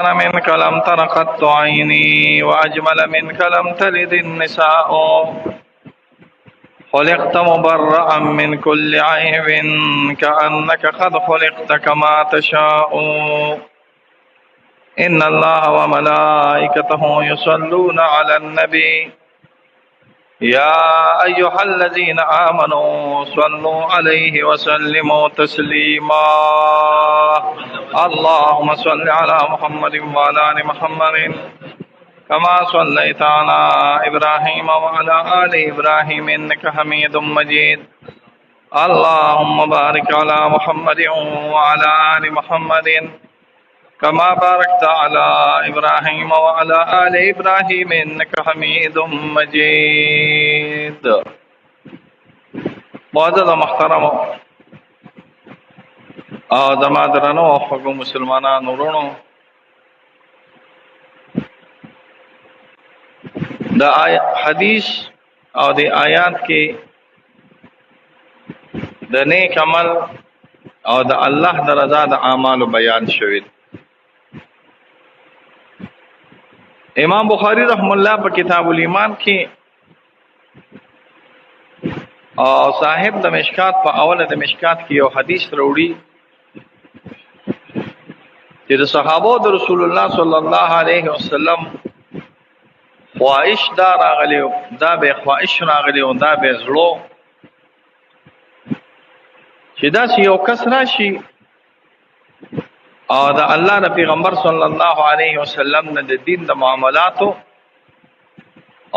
منك لم تر قط عيني وأجمل منك لم تلد النساء خلقت مبرأ من كل عيب كأنك قد خلقت كما تشاء إن الله وملائكته يصلون على النبي يا أيها الذين آمنوا صلوا عليه وسلموا تسليما اللهم صل على محمد وعلى آل محمد كما صليت على إبراهيم وعلى آل إبراهيم إنك حميد مجيد اللهم بارك على محمد وعلى آل محمد كما باركت على إبراهيم وعلى آل إبراهيم إنك حميد مجيد. معزز محترم زما درنو خوږو مسلمانانو ورونو، د حدیث او د آیات کې د نیک عمل او د الله د رضا د اعمالو بیان شوی. امام بخاری رحم الله په کتاب الایمان کې او صاحب د مشکات په اوله د مشکات کې یو حدیث وروړي چې د صحابه د رسول الله صلی الله علیه وسلم خواهش دا راغلی، دا به خواهش راغلی او دا به زړو چې دا یو کس راشي او دا الله د پیغمبر صلی الله علیه وسلم نه د دین د معاملاتو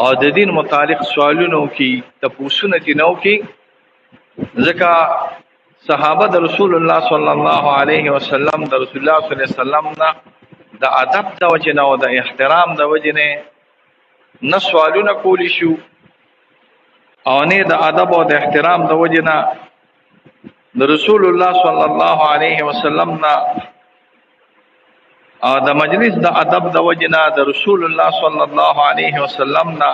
او د دین متعلق سوالونو کې تپوسونه دي نو کې ځکه صحابه د رسول الله صلی الله علیه وسلم د رسول الله صلی الله علیه وسلم نه د ادب د وجه نه او د احترام د وجه نه سوالونه کولی شو او نه د ادب او د احترام د وجه نه د رسول الله صلی الله علیه وسلم نه او د مجلس د ادب د وجه نه د رسول الله صلی الله علیه وسلم نه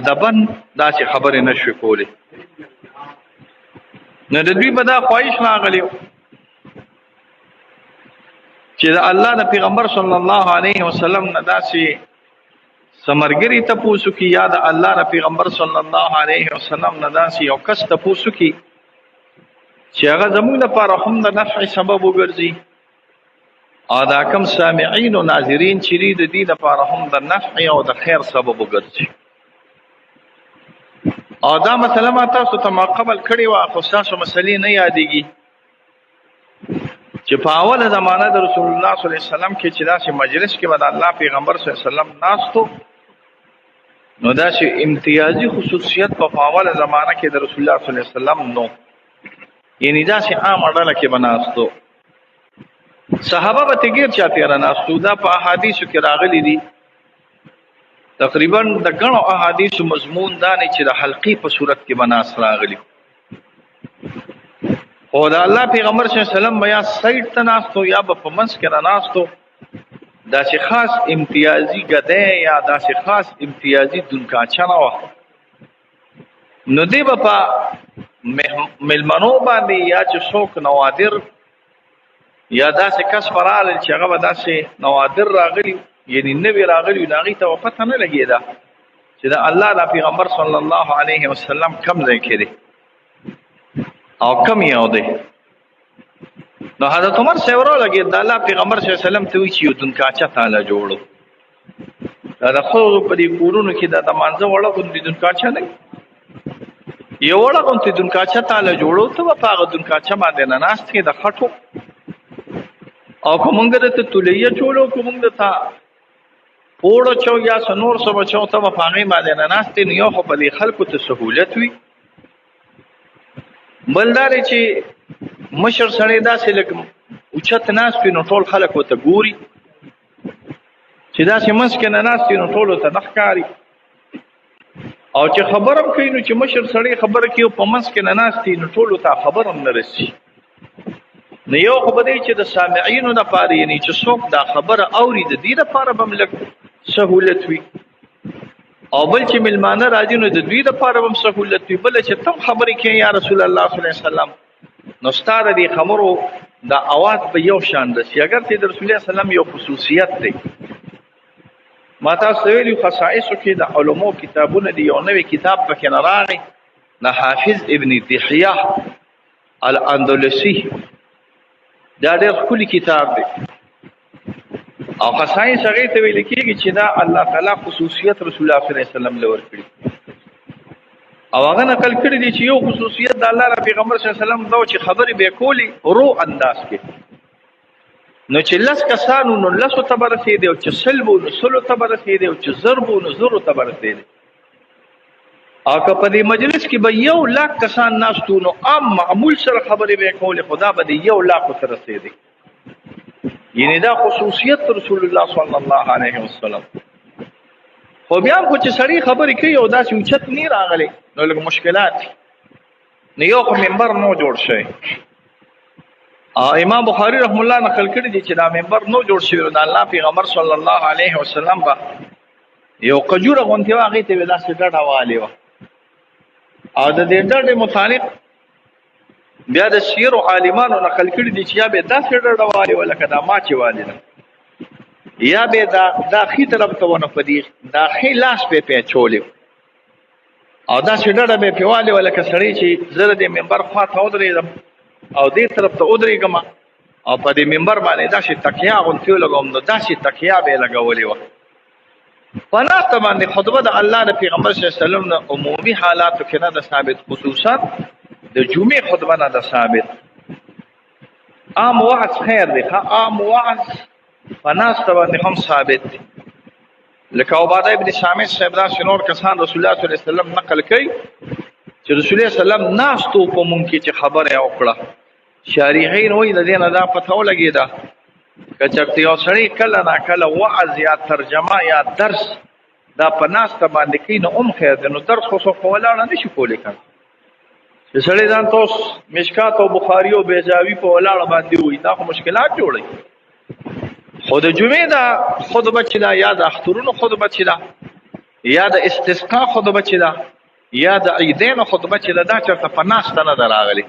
ادبن دا چې خبرې نشوي کولی. نو د دوی په دا خواهش راغلی چې د الله د پیغمبر صلی الله علیه وسلم نه داسې سمرګری تپوسو کی یا د الله د پیغمبر صلی الله علیه وسلم نه داسې یو کس تپوسو کی چې هغه زموږ لپاره هم د نفع سبب وګرځي او دا کم سامعین او ناظرین چې د دې لپاره هم د نفع او د خیر سبب وګرځي. او دا مسله ما تاسو ته ما قبل کړی و، خو تاسو مسلې نه یادېږي چې په اوله زمانه د رسول الله صلی الله علیه وسلم کې چې داسې مجلس کې به د الله پیغمبر صلی الله علیه وسلم ناستو، نو داسې امتیازي خصوصیت په اوله زمانه کې د رسول الله صلی الله علیه وسلم نو، یعنی داسې عام ډله کې به ناستو. صحابه به تګیر چاپېره ناستو. دا په احادیثو کې راغلي دي، تقریبا د ګڼو احادیثو مضمون دا نه چې د حلقې په صورت کې به ناست راغلي، خو د الله پیغمبر صلی الله علیه وسلم یا سایډ ته ناستو یا به په منځ کې ناستو. داسې خاص امتیازي ګدی یا داسې خاص امتیازي دونکاچه نه وه، نو دی به په ملمنو باندې یا چې څوک نوادر یا داسې کس فرال چې هغه به داسې نوادر راغلي یعنی نوی راغلی د هغې ته پته نه لګېده چې د الله د پیغمبر صلی الله علیه وسلم کم ځای کې دی او کم یو دی. نو حضرت عمر صاحب راولګېد د الله پیغمبر صلی الله علیه وسلم ته وایي چې یو دونکاچه تاله جوړو. دا د ښځو په دې کورونو کې د مانځه وړه غوندې دونکاچه دی، یو وړه غوندې دونکاچه تاله جوړو، ته به په هغه دونکاچه باندې نه ناست کې د خټو او که مونږ درته تولیه چولو، که مونږ درته پوړه چو یا سنور سو بچو ته په هغې باندې نه ناست نو یو خو په دې خلکو ته سهولت وي، بل دا دی چې مشر سړی داسې لږ اوچت ناست وي نو ټول خلک ورته ګوري، چې داسې منځ کې نه ناست وي نو ټولو ته نه ښکاري، او چې خبره هم کوي نو چې مشر سړی خبره کوي په منځ کې نه ناست وي نو ټولو ته خبر هم نه رسي. نو یو خو به دی چې د سامعینو دپاره یعنې چې څوک دا خبره اوري د دې دپاره به هم لږ سهولت وي، او بل چې ملمانه راځي نو د دوی دپاره به هم سهولت وي. بله چې تم خبرې کوي یا رسول الله صلی الله علیه وسلم، نو ستا د دې خبرو دا आवाज به یو شان رسی. اگر چې د رسول الله صلی الله علیه وسلم یو خصوصیت دی، ما تاسو ویلي خصائصو کې د علماء کتابونه دي. یو نوی کتاب پکې نه راغی د حافظ ابن دحیه الاندلسي، دا ډېر ښکلی کتاب دی او خصائص هغې ته ویل کېږي چې دا الله تعالی خصوصیت رسول الله صلی الله علیه وسلم له ورکړي او هغه نقل کړي دي چې یو خصوصیت د الله ر پیغمبر صلی الله علیه وسلم دا چې خبرې به کولی رو انداز کې، نو چې لس کسانو نو لسو ته به رسېدی او چې سلبو نو سلو ته به رسېدی او چې ضربو نو زرو ته به رسېدی. او که په دې مجلس کې به 1,00,000 کسان ناست وو نو عام معمول سره خبرې به یې کولې، خو دا به د 1,00,000 ته رسېدی. یعنې دا خصوصیت رسول الله صلی الله علیه وسلم. خو بیا هم خو چې سړی خبرې کوي او داسې اوچت نه راغلی نو لږ مشکلات دي. نو یو خو منبر نو جوړ شوی. امام بخاری رحم الله نقل کړي دي چې دا منبر نو جوړ شوی د الله پیغمبر صلی الله علیه وسلم به یو قجوره غونډه وه، هغې ته یې داسې ډډه والې وه او د دې ډډې متعلق بیا د سیرو عالمانو نقل کړي دي چې یا به داسې ډډه والې وه لکه دا ما چې والې ده، یا به دا ښي طرف ته ونه په دې دا ښي لاس به یې اچولی او داسې ډډه به یې پرې والې وه لکه سړی چې زه د دې منبر خوا ته ودرېدم او دې طرف ته ودرېږم او په دې منبر باندې داسې تکیه غوندې ولګوم، نو داسې تکیه به یې لګولې وه. په ناسته باندې خطبه د الله د پیغمبر صلی الله علیه وسلم نه عمومي حالاتو کې نه ده ثابت، خصوصا د جمعې خطبه نه ده ثابت. عام وعظ خیر دی، عام وعظ په ناسته باندې هم ثابت دی. لکه عباده ابن صامت صاحب داسې نور کسان رسول الله صلی الله علیه وسلم نقل کوي چې رسول الله صلی الله علیه وسلم ناستو په مونږ کې چې خبره یې وکړه. شارحین وایي د دې نه دا پته ولګېده که چېرته یو سړی کله ناکله وعظ یا ترجمه یا درس دا په ناسته باندې کوي نو هم خیر دی، نو درس خو څوک په ولاړه نه شي کولی که چې سړی ځان ته اوس مشکات او بخاري او بیضاوي په ولاړه باندې وایي، دا خو مشکلات جوړوي. خو د جمعې دا خطبه چې ده یا د اخترونو خطبه چې ده یا د استسقا خطبه چې ده یا د عیدینو خطبه چې ده دا چېرته په ناسته نه ده راغلې،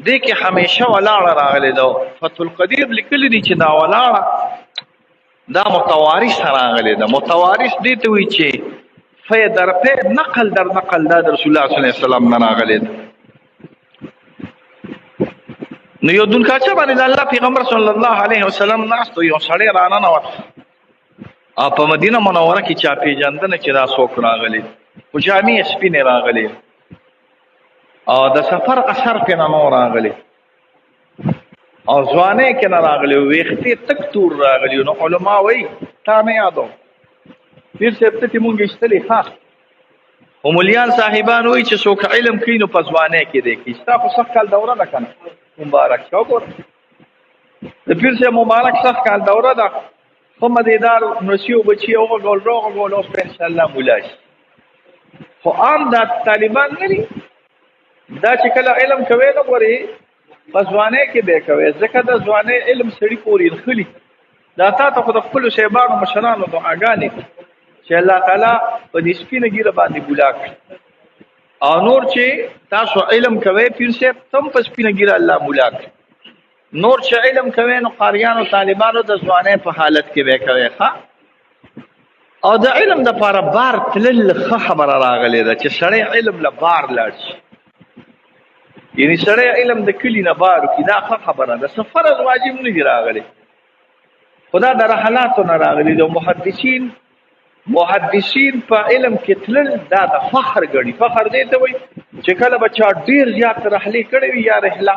دې کې همیشه ولاړه راغلې ده. فتح القدیر لیکلي دي چې دا ولاړه دا متوارث راغلې ده. متوارث دې ته وایي چې فی در پی نقل در نقل دا د رسول الله صلی الله علیه وسلم نه راغلې ده. نو یو دونکاچه باندې د الله پیغمبر صلی الله علیه وسلم ناست یو سړی راننوت او په مدینه منوره کې چا پېژندنه چې دا څوک راغلی، خو جامې یې سپینې راغلې او د سفر اثر پې نه نو راغلی او ځوانۍ کې نه راغلی، ویښتې تک تور راغلي. نو علما وایي تا نه یادو پیر صاحب ته مونږ ایستلې ښه، خو ملیان صاحبان وایي چې څوک علم کوي نو په ځوانۍ کې دی کوي. ستا خو سخت کال دوره ده که نه مبارک شه، وګوره د پیر صاحب مبارک سخت کال دوره ده، ښه مدیدار نسي او بچي وغږول راوغږول اوس به انشاءالله مولا شي. خو عام دا طالبان نه دي دا چې کله علم کوي نو ګورې په ځوانۍ کې به یې کوي، ځکه د ځوانۍ علم سړي پورې نښلي. دا تا ته خو د خپلو صاحبانو مشرانو دعاګانې چې الله تعالی په دې سپینه ږیره باندې بولا کړي او نور چې تاسو علم کوئ پیر صاحب تم په سپینه ږیره الله بولا کړي. نور چې علم کوئ نو قاریانو طالبانو د ځوانۍ په حالت کې به یې کوئ ښه. او د علم دپاره بار تلل ښه خبره راغلې ده چې سړی علم له بار لاړ شي، یعنې سړی علم د کلي نه بار وکړي، دا ښه خبره ده. څه فرض واجب نه دي راغلی، خو دا د رحلاتو نه راغلي دي. محدثین په علم کې تلل دا د فخر ګڼي. فخر دې ته وایي چې کله به چا ډېر زیات رحلې کړې وي یا رحله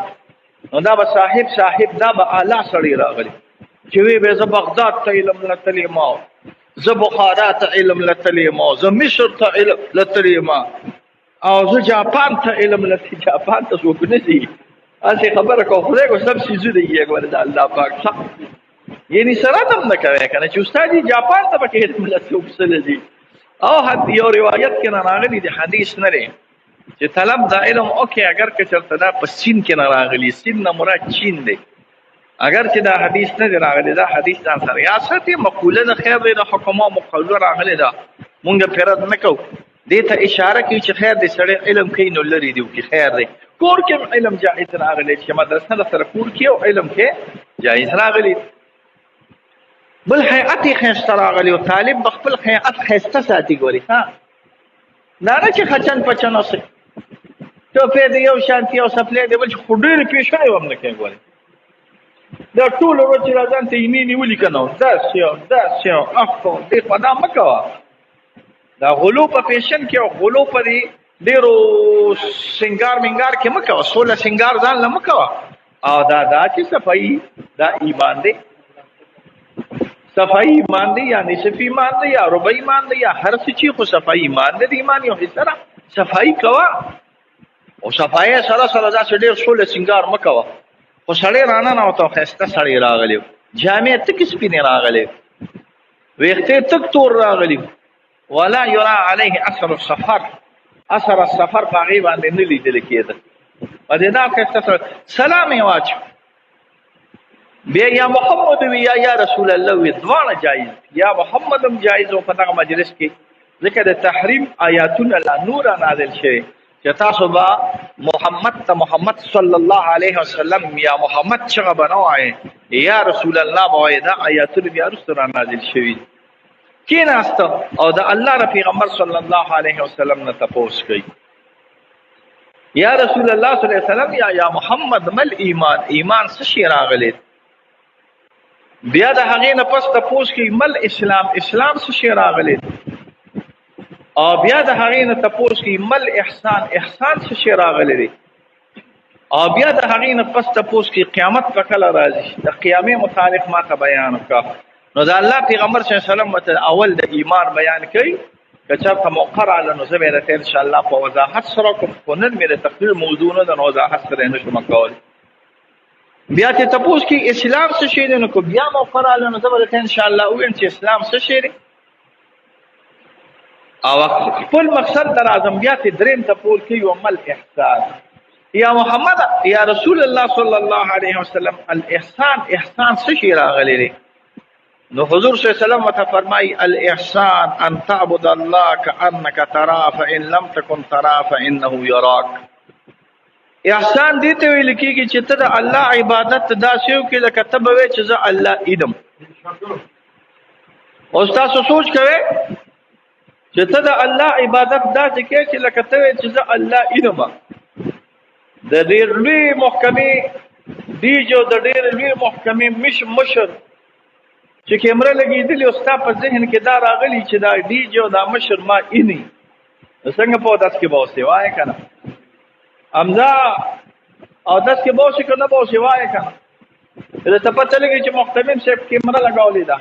نو دا به صاحب دا به اعلی سړی راغلی چې وی به زه بغداد ته علم له تللی ما، زه بخارا ته علم له تللی ما، زه مصر ته علم له تللی ما او زه جاپان ته علم له تللی. جاپان ته څوک نه ځي، هسې خبره کوو خدای کو سب څیزونه یې ګوره د الله پاک څخه یعنی سره هم نه کوي که نه چې استاد یې جاپان ته پکې علم له څوک څه نه ځي. او یو روایت کې نه راغلی دی، حدیث نه دی چې طلب د علم اوکې اگر که چېرته دا په سین کې نه راغلی، سین نه مراد چین دی، اگر چې دا حدیث نه دی راغلی دا حدیث ځان سره یا ساتي. مقوله د خیر دی د حکما مقوله راغلی ده، مونږ پرد نه کوو دې ته اشاره کوي چې خیر دې سړی علم کوي نو لري دی وکړي خیر دی کور کې علم جایز راغلی چې مدرسه سره کور کې او علم کې جایز راغلی بل هيئت خیسته راغلی او طالب بخپل هيئت خیسته ساتي ګوري ها دا نه چې خچن پچن اوسه ته په دې یو شانتي او سپلې دی بل خډیر پیښه یو هم نه کوي ګوري دا ټول ورځ راځان ته یې نیولې کنه دا شیو افو دې په دا مکوا دا غلو په پیشن کې او غلو په دې ډیرو سنگار منگار کې مکوا سوله سنگار ځان نه مکوا او دا چې صفائی دا ایمان دی صفائی ایمان دی یا نصف ایمان دی یا ربع ایمان دی یا هر څه چې خو صفائی ایمان دی ایمان یو حصہ صفائی کوا او صفائی سره سره دا ډیر سوله سنگار مکوا خو سړی رانه نه وته خسته سړی راغلی جامع تک سپینې راغلی ویخته تک تور راغلی ولا يرى عليه اثر السفر باغي باندې نه لیدل کېده په دا کې سلام یې واچو بیا یا محمد یا رسول الله وی دواړه جایز یا محمد هم جایز او په دغه مجلس کې ذکر د تحریم آیاتونه لا نور نازل شوی چې تاسو با محمد صلی الله علیه وسلم یا محمد څنګه بنوای یا رسول الله بوای دا آیاتونه بیا رسول نازل شوی کیناست او د الله ر پیغمبر صلی الله علیه وسلم نه تپوس کوي یا رسول الله صلی الله علیه وسلم یا محمد مل ایمان څه شی راغلی بیا د هغه نه پس تپوس کوي مل اسلام څه شی راغلی او بیا د هغه نه تپوس کوي مل احسان څه شی راغلی او بیا د هغه نه پس تپوس کوي قیامت په کله راځي د قیامت متعلق ما ته بیان وکړه نو دا الله پیغمبر صلی الله علیه وسلم اول د ایمان بیان کوي که چېرته موقر علی نو زه به ان شاء الله په وضاحت سره کوم نن مې د تقریر موضوع نه د وضاحت سره نشم کولی بیا ته تاسو کې اسلام څه شی دی نو کو بیا موقر علی نو زه به ان شاء الله وایم چې اسلام څه شی دی او خپل مقصد در اعظم بیا ته دریم تاسو کې یو عمل احسان یا محمد یا رسول الله صلی الله علیه وسلم الاحسان څه شی راغلی دی نو حضور صلی الله علیه وسلم فرمای الاحسان ان تعبد الله كانك تراه فان لم تكن تراه فانه يراك احسان دې ته ویل کېږي چې ته د الله عبادت داسې وکړې لکه ته به وایې چې زه الله ایدم اوس تاسو سوچ کوئ چې ته د الله عبادت داسې کوې چې لکه ته وایې چې زه الله ایدم د ډېر لوی محکمې دیجو د ډېر لوی محکمې مشر چې کیمره لګېدلې او ستا په ذهن کې دا راغلی چې دا ډیجو دا مشر ما اینی څنګه په داس کې به اوسې وایې که نه امدا او داس کې به اوسې که نه به اوسې وایې که نه درته پته لګي چې محتمم صاحب کیمره لګولې ده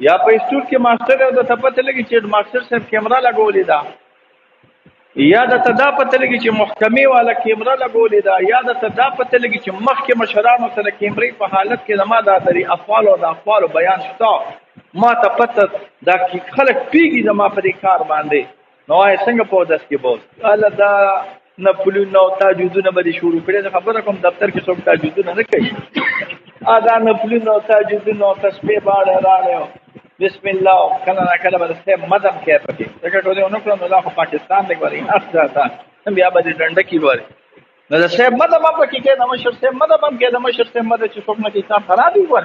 یا په انسټیټیوټ کې ماسټر دی او درته پته لګي چې ماسټر صاحب کیمره لګولې ده یا درته دا پته لګي چې محکمې والا کیمره لګولې ده یا درته دا پته لګي چې مخکې مشرانو سره کیمرې په حالت کې زما دا درې افعال او د اقوالو بیان شته ما ته پته دا خلک پیږي زما په دې کار باندې نو وایي څنګه په اودس کې به الله دا نپلونه او تاجودونه به دې شروع کړي زه خبره کوم دفتر کې څوک تاجودونه نه کوي دا نپلونه او تاجودونه او تسبیح باندې راړی بسم الله کله نه کله به سه مدم کې پکې څنګه ټول یو نو کړو نو په پاکستان دی غوړي اصله بیا به ډنډه کې وره نو د سه مدم په کې کې د مشر سه مدم کې د مشر سه مدم چې څوک نه کې حساب خراب وي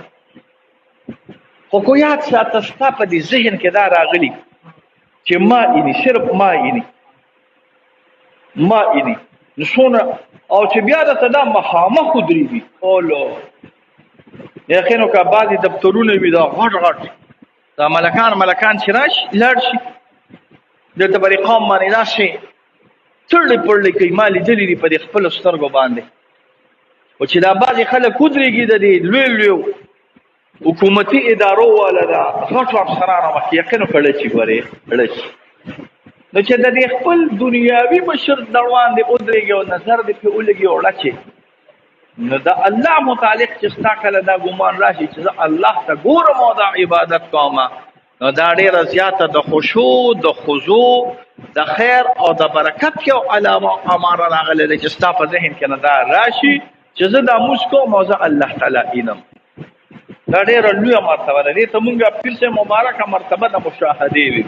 خو کو یاد ساته ستا په دې ذهن کې دا راغلی چې ما اینی صرف ما اینی نشونه او چې بیا د صدا مخامخ درېږي اولو یقینو کا بعضی دفترونه وي دا غټ دا ملکان چې راشي لاړ شي دلته به قوم باندې راشي تړلې پړلې کوي ما لیدلي دي په دې خپلو سترګو باندې او چې دا بعضې خلک ودرېږي د دې لوی حکومتي ادارو والا دا غټو افسرانو مخکې یقین وکړه چې ګورې ړچ نو چې د دې خپل دنیاوي مشر دروان دی ودرېږي او نظر دې پرې ولګي او ړچې نو د الله متعلق چې ستا کله دا ګمان راشي چې زه الله ته ګورم او دا عبادت کوم نو دا ډېره زیاته د خشوع د خضوع د خیر او د برکت یو علامه اماره راغلی دی چې ستا په ذهن کې نه دا راشي چې زه دا مونځ کوم او زه الله تعالی اینم دا ډېره لویه مرتبه ده دې ته مونږ پیر صاحب مبارکه مرتبه د مشاهدې وي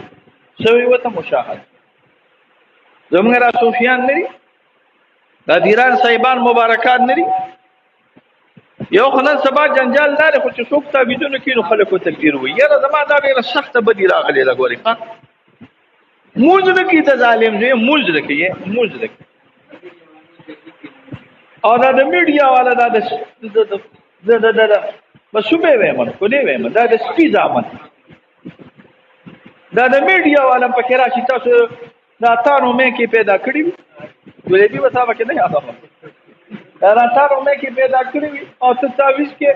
څه وي ورته مشاهده زمونږ را صوفیان لري دا دیران صاحبان مبارکان لري یو خو نن سبا جنجال لري خو چې څوک تعویذونه کوي نو خلک ورته پیر وایي یاره زما دا ډېره سخته بدي راغلې ده ګورې ښه مونځ نه کوي ته ظالم دی مونځ نه کوي مونځ نه کوي او دا د میډیا والا دا د بس صوبې وایم خو نه وایم دا د سپي زامن دا د میډیا والا پکې راشي تاسو دا تانو مې کې پیدا کړی ولې دې وسه پکې نه یاد دا تانو مې کې پیدا کړی او ته تعویذ کې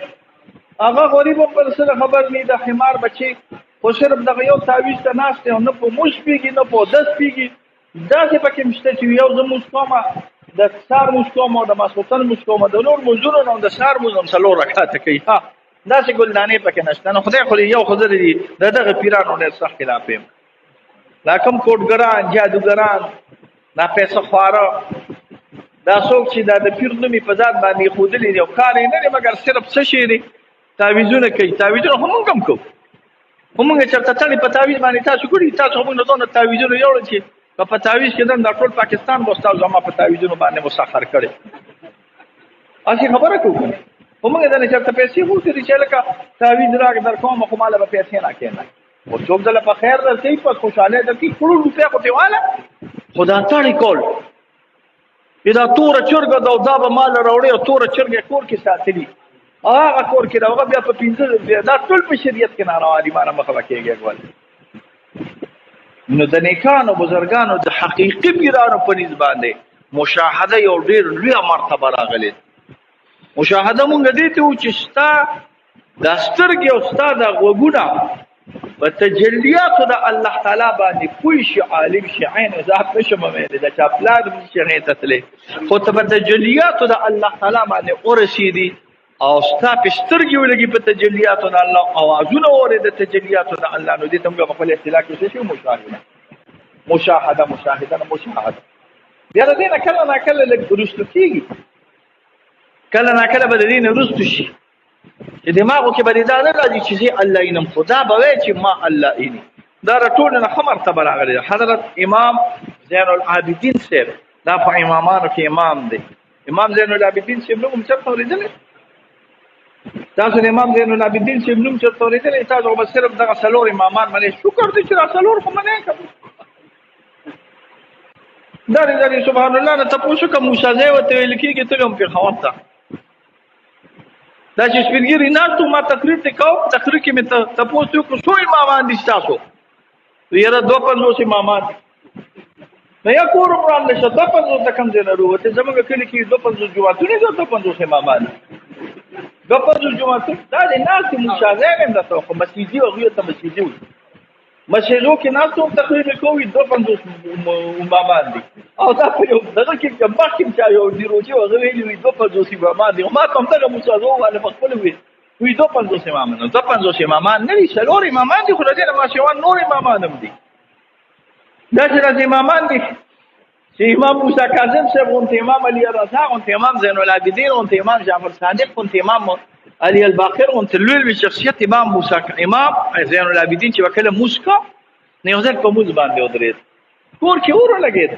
هغه غریب په سره خبر نه د حمار بچي خو صرف دغه یو تعویذ ته ناشته او نه په موش پیږي نه په دس پیږي دا څه پکې مشته چې یو زموږ کومه د سار موږ کومه د ماسوتن موږ کومه د نور موزونو نو د سار موږ هم څلور رکعات کوي ها دا څه ګلدانې پکې نشته نو خدای خو یو خدای دی دغه پیرانو ډېر سخت خلاف یم لا کوم کوټګران جادوګران دا پیسې خواره دا څوک چې دا د پیر نومي په ذات باندې خودلې دی او کار یې نه دی مګر صرف څه شي دی تعویذونه کوي تعویذونه هم کم کو هم موږ چې تاسو په تعویذ باندې تاسو کړی تاسو هم نه دونه تعویذونه یوړل چې په تعویذ کې د ټول پاکستان بوستاو زما په تعویذونو باندې مسخر کړي اسی خبره کوو هم موږ دا چې پیسې وو چې لکه تعویذ راګ در کوم خو مال به پیسې نه کېنه او څوک دل په خیر درته په خوشاله د کی کړو روپیا کو دیواله خدا تعالی کول دا تور چرګ دا به مال راوړي او تور چرګ کور کې ساتلی هغه کور کې راغه بیا په 15 دا ټول په شریعت کې ناروا دي مانه مخه کېږي اول نو د نیکانو بزرګانو د حقيقي پیرانو په نسبت باندې مشاهده یو ډېر لوی مرتبه راغلي مشاهده مونږ دې ته چې ستا د سترګې او ستا د غوګونه په تجلیات د الله تعالی باندې کوئی شي عالم شي عین ذات نشم مې د چا پلان شي نه تسلې خو ته په تجلیات د الله تعالی باندې اورسیدي او ستا په سترګې ولګي په تجلیات د الله اوازونه اوري د تجلیات د الله نو دې ته موږ په خپل اصطلاح کې څه شي مشاهده بیا د دې نه کله نه کله لږ درست کیږي کله نه کله به د دې نه رست شي چې دماغو کې به دا نه راځي چې الله اینم خدا به وایي چې ما الله اینی دا ټول نه خبر ته راغلی حضرت امام زین العابدین صاحب دا په امامانو کې امام دی امام زین العابدین صاحب نوم چرته ورېدل تاسو د امام زین العابدین صاحب نوم چرته ورېدل تاسو به صرف دغه څلور امامان باندې شکر دې چې را څلور خو منه کوي دا سبحان الله نه تاسو کوم مشازه وته ویل کېږي ته هم په خواته دا چې سپینګری نه ته ما تقریر ته کوم تقریر کې مې تاسو کو څو امامان دي تاسو یره 250 امامان نه یا کور قرآن نشه 250 کم دي نه وروته زموږ کلی کې 250 جواتونه 250 امامان 250 جواتونه دا نه چې مشاهده هم ده خو مسجدي او غیر ته مسجدي وي مسجدو کې نه څو تقریر کوي 250 امامان دي او دا په یو دغه کې مخکې چې یو دی روجي او غوېلې وي 250 امامان دي ما کوم څنګه مشاهده ولا په خپل وي 250 امامان 250 امامان نه دي څلور امامان دي خو دې ما شوان نور امامان هم دي دا چې امامان دي چې امام موسی کاظم صاحب او امام علی رضا او امام زین العابدین او امام جعفر صادق او امام علی الباقر او تلویل شخصیت امام موسی امام زین العابدین چې وکړه موسکا نه یو ځل په موږ باندې ودرېد کور کې اور لګید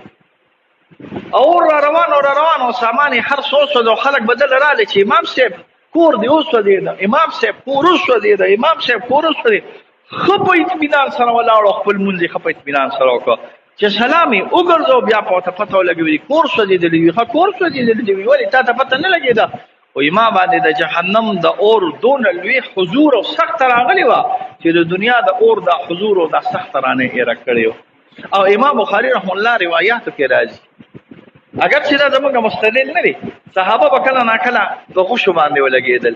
اور روان او سامان هر څه د خلک بدل رااله چې امام صاحب کور دی اوس ودی دا امام صاحب کور اوس ودی دا امام صاحب کور اوس ودی خپل اطمینان سره ولاړ خپل مونږ خپل اطمینان سره وکړه چې سلامي وګرځو بیا په پته ولګوي کور ودی دی کور ودی دی ولی تا ته پته نه لګیدا او امام باندې د جهنم د اور دون لوی حضور او سخت راغلی و چې د دنیا د اور د حضور او د سخت رانه یې راکړیو او امام بخاری رحم الله روایتو کې راځي اگر چې دا زموږ مستدل نه دي صحابه به کله ناکله په غوښو باندې ولګېدل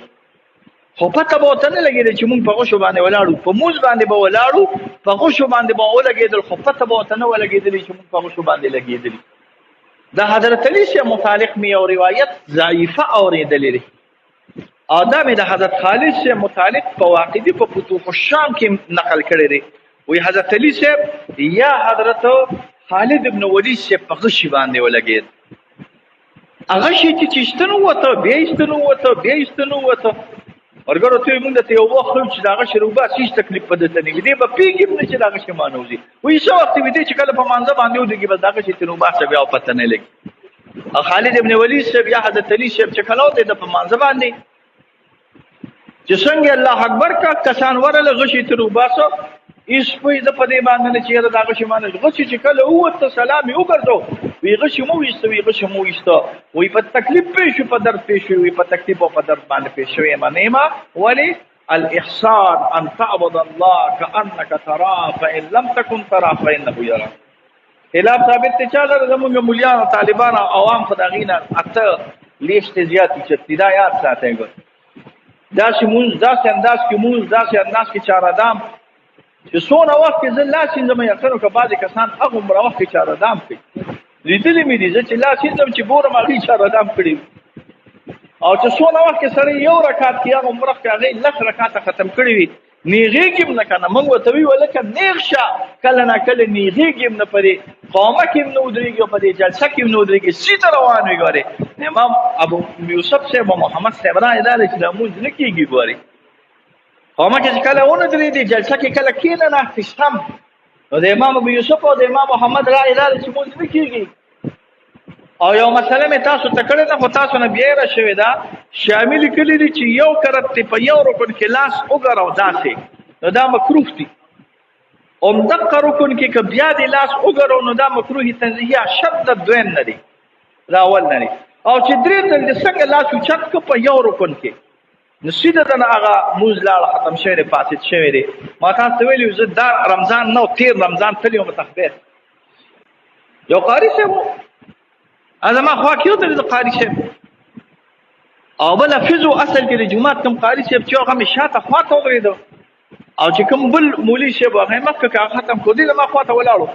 خو پته به ورته نه لګېدل چې موږ په غوښو باندې ولاړو په موز باندې به ولاړو په غوښو باندې به ولګېدل خو پته به ورته نه ولګېدل چې موږ په غوښو باندې لګېدل دا حضرت علی سے متعلق می او روایت ضعیفه اوریدلې او دا مې د حضرت خالد سے متعلق په واقعي په فتوح الشام کې نقل کړی دی وی حضرت علی سے یا حضرت خالد ابن ولید سے په غشي باندې ولګید هغه شي چې چشتنو وته بیا ایستنو وته ورګرو ته موږ ته یو وخت چې داغه شروبات هیڅ تکلیف پدې ته نه دی به پیګم نه چې داغه شي مانوزي وې څو وخت دې چې کله په مانځه باندې ودی بس داغه شي تنوبات څه بیا پته نه لګي خالد ابن ولید صاحب یا حضرت علی صاحب چې کله ته په مانځه باندې چې څنګه الله اکبر کا کسان ورله غشي تنوباسو ایس په دې په دې باندې چې داغه شي مانوزي غشي چې کله وته سلام یو ګرځو وی غشي مو ویسته وی په تکلیف پېښ په درد پېښ وی په تکلیف او په درد باندې پېښ وی معنی ولی الاحسان ان تعبد الله كانك تراه فان لم تكن تراه فانه يراك خلاف ثابت ته چاله زموږ مليان او طالبان او عوام خداغینا اته لیست زیات چې ابتدایات ساتي ګر دا شمول دا انداز کې مول دا انداز کې چارادام چې څونه وخت کې زلا سینځم یقینو که بعضی کسان هغه عمر وخت کې چارادام کوي لیدلې مې دي چې لا سینځم چې ګورم هغه چارادام کړی او چې څونه وخت کې سړی یو رکعت کې هغه عمر کې هغه لږ رکعت ختم کړی وي نیغېږم نه کنه موږ ته وی ولکه نیغ شه کله نه کله نیغېږم نه پرې قومه کې نو درېږي په دې جلسه کې نو درېږي سیده روان وي ګوري امام ابو یوسف صاحب محمد صاحب را اداره چې د موږ نه کېږي ګوري قومه کې کله ونه درېږي جلسه کې کله کېنه نه تشتم نو د امام ابو یوسف او د امام محمد را اداره چې موږ نه کېږي او یو مسله مې تاسو ته کړې ده خو تاسو نه بیا را شوې ده شامل کړي دي چې یو کرت په یو رکن کې لاس وګراو داسې نو دا مکروه دي دقه رکن کې که بیا د لاس وګراو نو دا مکروه تنزیه شدت دویم نه دي دا اول نه دي او چې درې ځل د څنګه لاس اوچت که په یو رکن کې نو سیده دنه هغه موز لاړه ختم شوی دی فاسد شوی دی ما تاسو ته ویلي زه دا رمضان نه تیر رمضان تللی وم تخبیر یو قاري صاحب انا ما خوا کېو ته د قاري صاحب او بل حفظو اصل کې د جمعات کم قاري صاحب چې هغه مې شاته خوا ته ودرېدو او چې کوم بل مولوي صاحب هغه مخکې که ختم کړو دې ما خوا ته ولاړو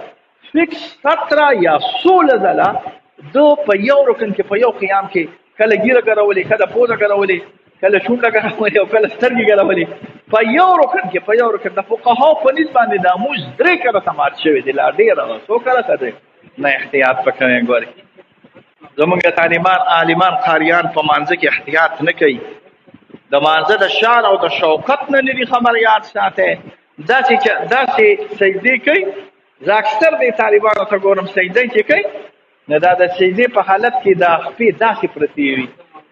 فکس 17 یا 16 ځله دو په یو رکن کې په یو قیام کې کله ګیره ګرولې کله پوزه ګرولې کله شونډه ګرولې او کله سترګې ګرولې په یو رکن کې په یو رکن د فقهاو په نسبت باندې دا موږ درې کله تمات شوی دی لا ډېره څو کله کړی نه احتیاط وکړئ ګورئ زمونږ طالبان عالمان قاریان په مانځه کې احتیاط نه کوي د مانځه د شان او د شوکت نه لري خبر یاد ساته داسې سجدې کوي زه اکثر د طالبانو ته ګورم سجدې چې کوي نه دا د سجدې په حالت کې دا خپې داسې پرتې وي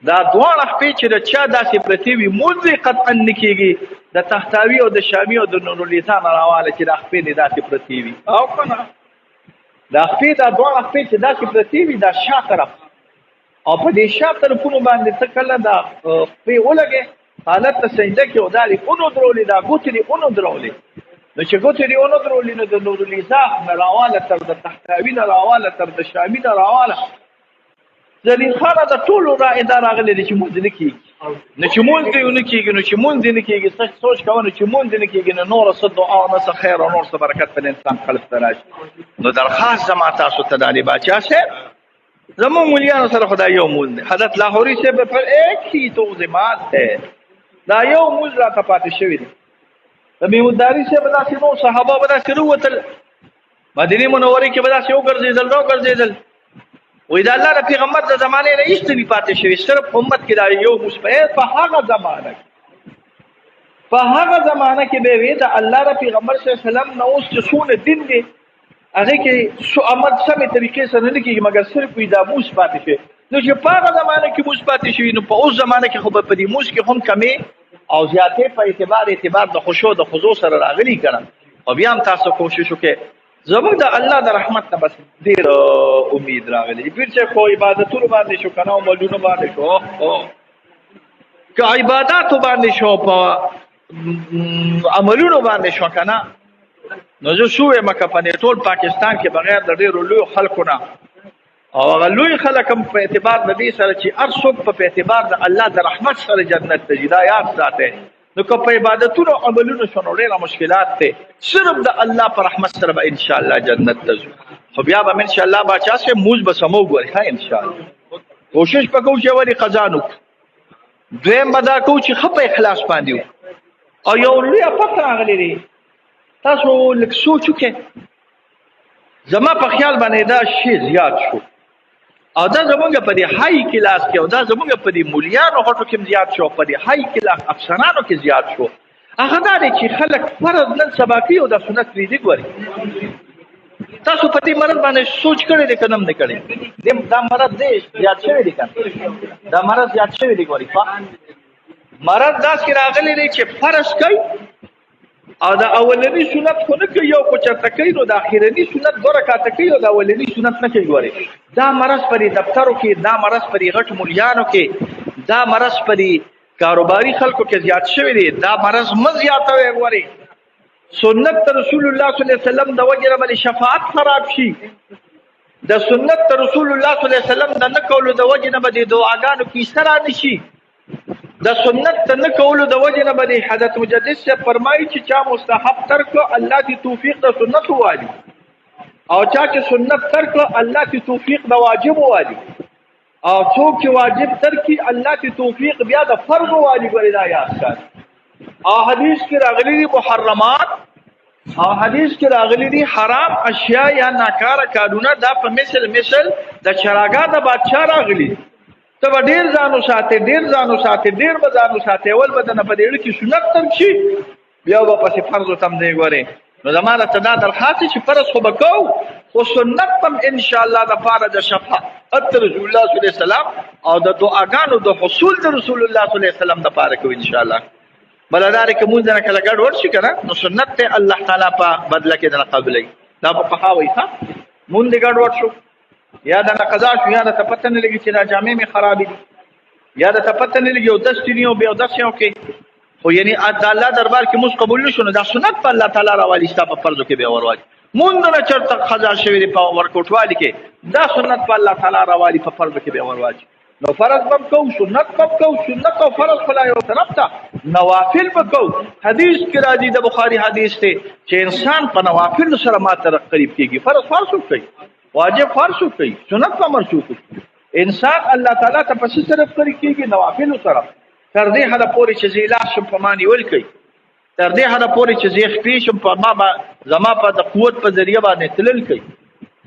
دا دواړه خپې چې د چا داسې پرتې وي مونځ قطعا نه کېږي د تحتاوي او د شامي او د نوراللیسان راواله چې دا خپې داسې پرتې وي او که نه دا خپې دا دواړه خپې چې داسې پرتې وي دا شا طرف او په دې شا طرفونو باندې ته کله دا خپې ولګې حالت ته سجده کې او دا دې اونو درولې دا ګوتې دې اونو درولې نو چې ګوتې دې اونو درولې نو د نوراللیسا نه راواله تر د تحتاوي نه راواله تر د شامي نه راواله زلیل خانه د ټولو رائده راغلی دی چې مونځ نه کېږي نو چې مونځ دې ونه کېږي نو چې مونځ دې نه کېږي سوچ کوه نو چې مونځ دې نه کېږي نو نوره څه دعا نه څه خیر او نور څه برکت په انسان قلب ته راشي نو درخواست زما تاسو ته دا دی باچا صاحب زمونږ مولیانو سره خو دا یو مونځ دی حضرت لاهوري صاحب پر ایک ہی توضیحات ہے دا یو مونځ راته پاتې شوی دی د میموداري صاحب داسې نور صحابه به داسې راووتل مدینې منورې کې به داسې وګرځېدل راوګرځېدل وې دا الله د پیغمبر د زمانې نه هیڅ نه پاتې شوي صرف امت کې دا یو مشبه په هغه زمانه کې به وي د الله د پیغمبر صلی الله علیه وسلم نه اوس چې څونه دین دی هغه کې عمل سمې طریقې سره نه کېږي مګر صرف وي دا موس پاتې شي نو چې په هغه زمانه کې موس پاتې شوي نو په اوس زمانه کې خو په دې موس کې هم کمې او زیاتې په اعتبار د خشوع د خضوع سره راغلي کړم او بیا هم تاسو کوشش وکړئ زموږ د الله د رحمت نه بس ډېر امید راغلی پیر چې خو عبادتونو باندې شو کنه او مولونو باندې شو که عباداتو باندې شو په عملونو باندې شو کنه نو زه شو یم که په ټول پاکستان کې بغیر د ډېرو لویو خلکو نه او هغه لوی خلک هم په اعتبار د دې سره چې هر څوک په اعتبار د الله د رحمت سره جنت ته ځي دا یاد ساتئ نو که په عبادتونو عملونو شو نو ډېره مشکلات دی صرف د الله په رحمت سره به انشاءالله جنت ته ځو خو بیا به انشاءالله باچا صاحب مونځ به سمو ګوري ښه انشاءالله کوشش به کوو چې ولې قضا نه وکړو دویم به دا کوو چې ښه په اخلاص باندې وکړو او یو لویه پته راغلی دی تاسو لږ سوچ وکړئ زما په خیال باندې دا شی زیات شو او دا زمونږ په دې هاي کلاس کې او دا زمونږ په دې مولیانو هټو کې زیات شو، په دې هاي کلاس افسرانو کې زیات شو. هغه دا دی چې خلک فرض نن سبا کوي او د سنت پرېږدي. ګورئ تاسو په دې مرض باندې سوچ کړی دی که نه هم دی کړی؟ دا مرض دی زیات شوی دی که دا مرض زیات شوی دی. ګورئ مرض داسې راغلی دی چې فرض کوي او د اولني سنت خو نه کوي، یو خو چېرته کوي نو د اخرني سنت 2 رکعته کوي او د اولني سنت نه کوي. ګورئ دا مرض په دې دفترو کې، دا مرض په دې غټ مولیانو کې، دا مرض په دې کاروباري خلکو کې زیات شوی دی. دا مرض مه زیاتوئ. ګورئ سنت ته رسول الله صلی الله علیه وسلم د وجې نه باندې شفاعت خراب شي، د سنت ته رسول الله صلی الله علیه وسلم د نه کولو د وجې نه به د دعاګانو کیسه رانشي، د سنت ته نه کولو د وجې نه به د حضرت مجدد صاحب فرمایي چې چا مستحب ترک کړو الله دې توفیق د سنت ووالي، او چا چې سنت ترک کړو الله دې توفیق د واجب ووالي، او څوک چې واجب ترکي الله دې توفیق بیا د فرض ووالي. ګورئ دا یاد کړئ. او حدیث کې راغلي دي محرمات، او حدیث کې راغلي دي حرام اشیاء یا ناکاره کارونه، دا په مثل د چراګاه د بادشاه راغلي. ته به ډېر ځان وساتې، ډېر ځان وساتې، ډېر به ځان وساتې، اول به دنه په دې اړه کې سنت تم شي، بیا به پسې فرض تم دی. ګورې نو زما درته دا درخواست چې فرض خو به کوو، خو سنت هم انشاءالله دپاره د شفاعت رسول الله صلی الله علیه وسلم او د دعاګانو د حصول د رسول الله صلی الله علیه وسلم دپاره کوو انشاءالله. بله دا دی که مونځ نه کله ګډ وډ شي که نه نو سنت دی الله تعالی په بدله کې دنه قبلوي. دا فقها وایي ښه مونځ دې ګډ وډ شو، یا د قضا شو، یا د پته نه لګي چې دا جامې مې خرابې دي، یا د پته نه لګي او دس ټینی او بیا دس یو کې، خو یعنی د الله دربار کې موږ قبول نه شو نو دا سنت په الله تعالی راوالي، ستا په فرضو کې بیا وروالی. مونځ نه چېرته قضا شوي دي په ورکوټوالي کې، دا سنت په الله تعالی راوالي، په فرضو کې بیا ورواچي. نو فرض به هم کوو، سنت به هم کوو، سنت او فرض خو لا یو طرف ته، نوافل به کوو. حدیث کې راځي د بخاري حدیث دی چې انسان په نوافلو سره ما ته قریب کېږي. فرض فرض کوي، واجب فرض کوي، سنت په مرشو کوي. انسان الله تعالی ته په څه طرف قریب کېږي؟ نوافلو سره. تر دې حده پورې چې زه اله شم په ما نیول کوي، تر دې حده پورې چې زه خپې شم په ما زما په د قوت په ذریعه باندې تلل کوي،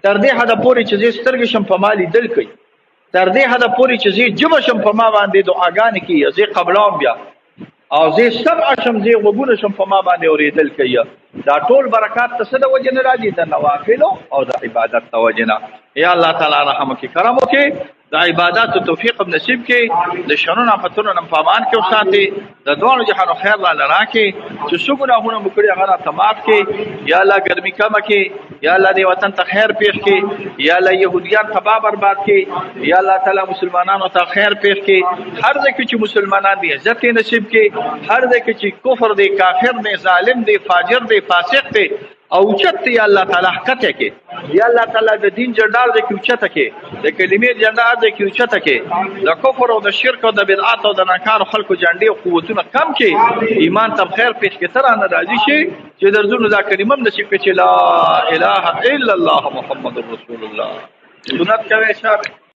تر دې حده پورې چې زه سترګې شم په ما لیدل کوي، تر دې حده پورې چې زه ژبه شم په ما باندې دعاګانې کوي، زه قبلوم بیا، او زه سمع شم، زه غوږونه شم په ما باندې اورېدل کوي. دا ټول برکات ته څه د وجې نه راځي؟ د نوافلو او د عبادت د وجې نه. یا الله تعالی رحم وکړي، کرم وکړي، د عباداتو توفیق هم نصیب کړي، د شرونو آفتونو نه په امان کې وساتي، د دواړو جهانو خیر راله راکړي، چې څه ګناهونه مو کړي هغه راته معاف کړي. یا الله ګرمي کمه کړي، یا الله دې وطن ته خیر پېښ کړي، یا الله یهودیان تباه برباد کړي، یا الله تعالی مسلمانانو ته خیر پېښ کړي. هر ځای کې چې مسلمانان دي عزت یې نصیب کړي، هر ځای کې چې کفر دی، کافر دی، ظالم دی، فاجر دی، فاسق دی او اوچت دی، یا الله تعالی حقته کې، یا الله تعالی د دین جنډار دې کې اوچته کې، د کلمې جنډار دې کې اوچته کې، د کفر او د شرک او د بدعات او د ناکارو خلکو جنډې او قوتونه کم کې، ایمان ته خیر پېښ کې تر نه راضي شي چې درځونو دا کلمه هم نصیب کړي چې لا اله الا الله محمد رسول الله. سنت کوي شر